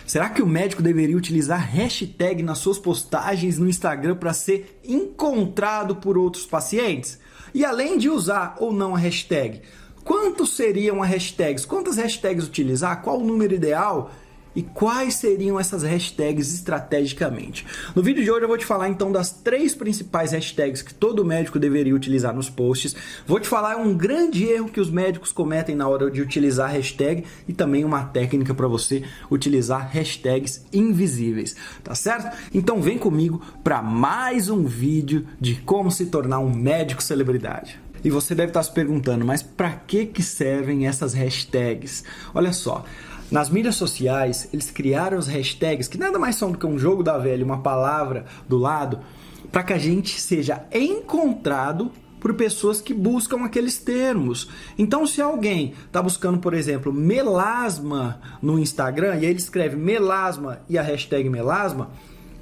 Será que o médico deveria utilizar hashtag nas suas postagens no Instagram para ser encontrado por outros pacientes? E além de usar ou não a hashtag, quantos seriam as hashtags? Quantas hashtags utilizar? Qual o número ideal? E quais seriam essas hashtags estrategicamente? No vídeo de hoje eu vou te falar então das 3 principais hashtags que todo médico deveria utilizar nos posts. Vou te falar um grande erro que os médicos cometem na hora de utilizar hashtag e também uma técnica para você utilizar hashtags invisíveis, tá certo? Então vem comigo para mais um vídeo de como se tornar um médico celebridade. E você deve estar se perguntando, mas para que servem essas hashtags? Olha só. Nas mídias sociais, eles criaram as hashtags, que nada mais são do que um jogo da velha, uma palavra do lado, para que a gente seja encontrado por pessoas que buscam aqueles termos. Então, se alguém está buscando, por exemplo, melasma no Instagram, e aí ele escreve melasma e a hashtag melasma,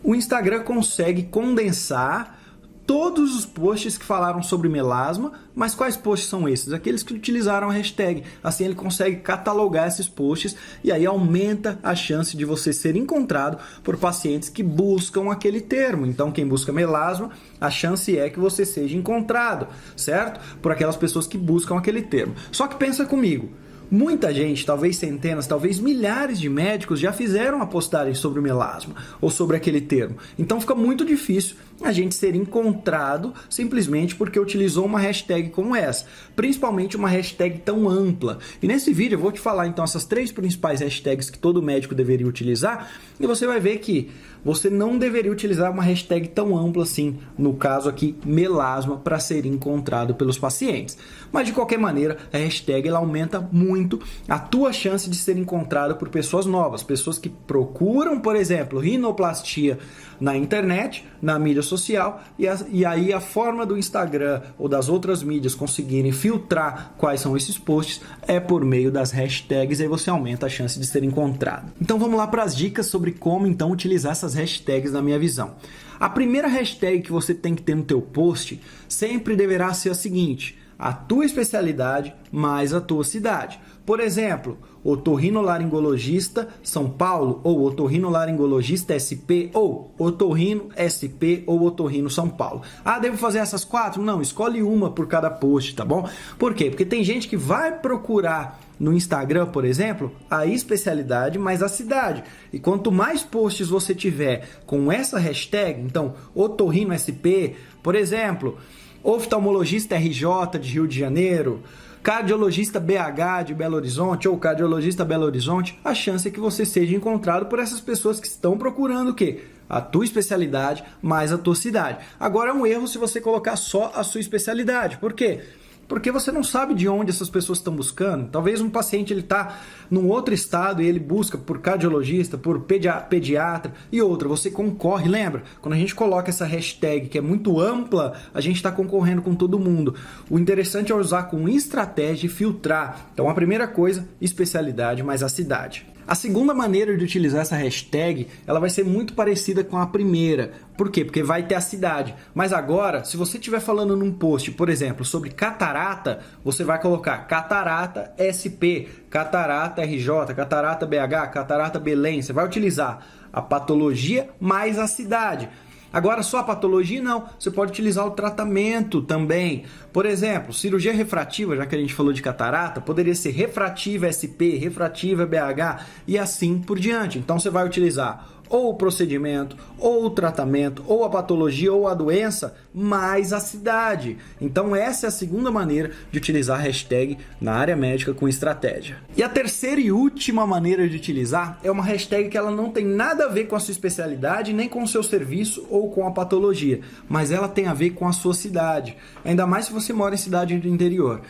o Instagram consegue condensar todos os posts que falaram sobre melasma, mas quais posts são esses? Aqueles que utilizaram a hashtag. Assim ele consegue catalogar esses posts e aí aumenta a chance de você ser encontrado por pacientes que buscam aquele termo. Então quem busca melasma, a chance é que você seja encontrado, certo? Por aquelas pessoas que buscam aquele termo. Só que pensa comigo. Muita gente, talvez centenas, talvez milhares de médicos já fizeram a postagem sobre o melasma ou sobre aquele termo. Então fica muito difícil a gente ser encontrado simplesmente porque utilizou uma hashtag como essa, principalmente uma hashtag tão ampla. E nesse vídeo eu vou te falar então essas 3 principais hashtags que todo médico deveria utilizar e você vai ver que você não deveria utilizar uma hashtag tão ampla assim, no caso aqui, melasma, para ser encontrado pelos pacientes. Mas de qualquer maneira, a hashtag ela aumenta muito a tua chance de ser encontrado por pessoas novas, pessoas que procuram, por exemplo, rinoplastia na internet, na mídia social, e aí a forma do Instagram ou das outras mídias conseguirem filtrar quais são esses posts é por meio das hashtags, e aí você aumenta a chance de ser encontrado. Então vamos lá para as dicas sobre como então utilizar essas hashtags na minha visão. A primeira hashtag que você tem que ter no teu post sempre deverá ser a seguinte: a tua especialidade mais a tua cidade. Por exemplo, otorrinolaringologista São Paulo, ou otorrinolaringologista SP, ou otorrino SP, ou otorrino São Paulo. Ah, devo fazer essas 4? Não, escolhe uma por cada post, tá bom? Por quê? Porque tem gente que vai procurar no Instagram, por exemplo, a especialidade mais a cidade. E quanto mais posts você tiver com essa hashtag, então, otorrino SP, por exemplo, oftalmologista RJ de Rio de Janeiro, cardiologista BH de Belo Horizonte ou cardiologista Belo Horizonte, a chance é que você seja encontrado por essas pessoas que estão procurando o quê? A tua especialidade mais a tua cidade. Agora é um erro se você colocar só a sua especialidade. Por quê? Porque você não sabe de onde essas pessoas estão buscando. Talvez um paciente está num outro estado e ele busca por cardiologista, por pediatra e outra. Você concorre, lembra? Quando a gente coloca essa hashtag que é muito ampla, a gente está concorrendo com todo mundo. O interessante é usar com estratégia e filtrar. Então a primeira coisa, especialidade mais a cidade. A segunda maneira de utilizar essa hashtag, ela vai ser muito parecida com a primeira. Por quê? Porque vai ter a cidade. Mas agora, se você estiver falando num post, por exemplo, sobre catarata, você vai colocar catarata SP, catarata RJ, catarata BH, catarata Belém. Você vai utilizar a patologia mais a cidade. Agora, só a patologia não, você pode utilizar o tratamento também. Por exemplo, cirurgia refrativa, já que a gente falou de catarata, poderia ser refrativa SP, refrativa BH e assim por diante. Então você vai utilizar ou o procedimento, ou o tratamento, ou a patologia, ou a doença, mais a cidade. Então essa é a segunda maneira de utilizar a hashtag na área médica com estratégia. E a terceira e última maneira de utilizar é uma hashtag que ela não tem nada a ver com a sua especialidade, nem com o seu serviço ou com a patologia, mas ela tem a ver com a sua cidade, ainda mais se você mora em cidade do interior.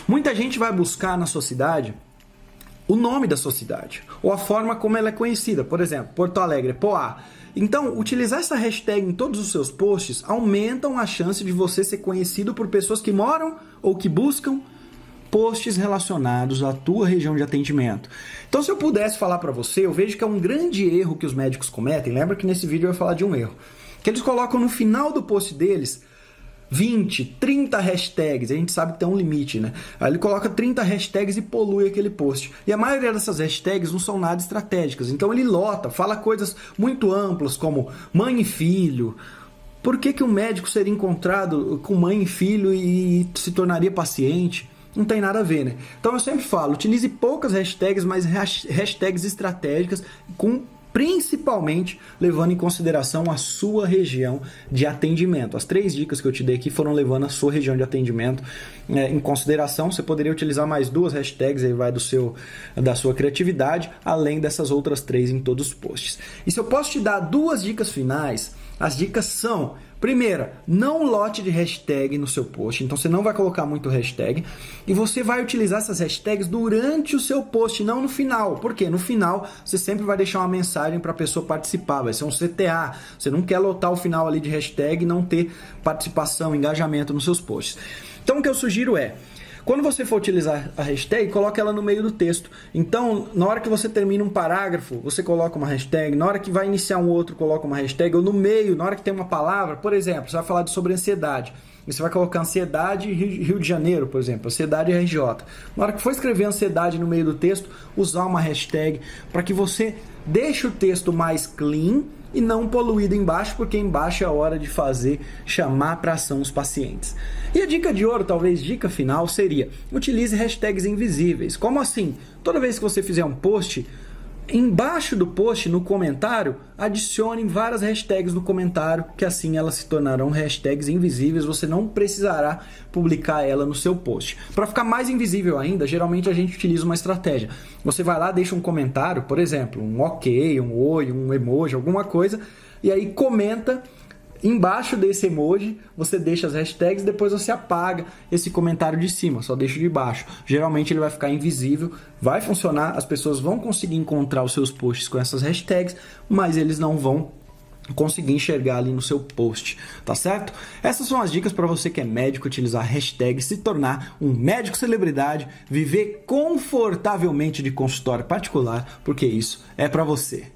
Muita gente vai buscar na sua cidade o nome da sua cidade, ou a forma como ela é conhecida, por exemplo, Porto Alegre, Poá. Então, utilizar essa hashtag em todos os seus posts aumentam a chance de você ser conhecido por pessoas que moram ou que buscam posts relacionados à tua região de atendimento. Então, se eu pudesse falar para você, eu vejo que é um grande erro que os médicos cometem. Lembra que nesse vídeo eu ia falar de um erro, que eles colocam no final do post deles 20, 30 hashtags, a gente sabe que tem um limite, né? Aí ele coloca 30 hashtags e polui aquele post. E a maioria dessas hashtags não são nada estratégicas, então ele lota, fala coisas muito amplas como mãe e filho. Por que um médico seria encontrado com mãe e filho e se tornaria paciente? Não tem nada a ver, né? Então eu sempre falo, utilize poucas hashtags, mas hashtags estratégicas principalmente levando em consideração a sua região de atendimento. As 3 dicas que eu te dei aqui foram levando a sua região de atendimento em consideração. Você poderia utilizar mais 2 hashtags, aí vai da sua criatividade, além dessas outras 3 em todos os posts. E se eu posso te dar 2 dicas finais, as dicas são: primeira, não lote de hashtag no seu post, então você não vai colocar muito hashtag e você vai utilizar essas hashtags durante o seu post, não no final. Por quê? No final você sempre vai deixar uma mensagem para a pessoa participar, vai ser um CTA. Você não quer lotar o final ali de hashtag e não ter participação, engajamento nos seus posts. Então o que eu sugiro é: quando você for utilizar a hashtag, coloque ela no meio do texto. Então, na hora que você termina um parágrafo, você coloca uma hashtag. Na hora que vai iniciar um outro, coloca uma hashtag. Ou no meio, na hora que tem uma palavra, por exemplo, você vai falar sobre ansiedade. E você vai colocar ansiedade Rio de Janeiro, por exemplo, ansiedade RJ. Na hora que for escrever ansiedade no meio do texto, usar uma hashtag para que você deixe o texto mais clean e não poluído embaixo, porque embaixo é a hora de chamar para ação os pacientes. E a dica de ouro, talvez dica final, seria: utilize hashtags invisíveis. Como assim? Toda vez que você fizer um post, embaixo do post, no comentário, adicione várias hashtags no comentário, que assim elas se tornarão hashtags invisíveis, você não precisará publicar ela no seu post. Para ficar mais invisível ainda, geralmente a gente utiliza uma estratégia. Você vai lá, deixa um comentário, por exemplo, um ok, um oi, um emoji, alguma coisa, e aí comenta. Embaixo desse emoji, você deixa as hashtags e depois você apaga esse comentário de cima, só deixa de baixo. Geralmente ele vai ficar invisível, vai funcionar, as pessoas vão conseguir encontrar os seus posts com essas hashtags, mas eles não vão conseguir enxergar ali no seu post, tá certo? Essas são as dicas para você que é médico: utilizar hashtags, se tornar um médico celebridade, viver confortavelmente de consultório particular, porque isso é para você.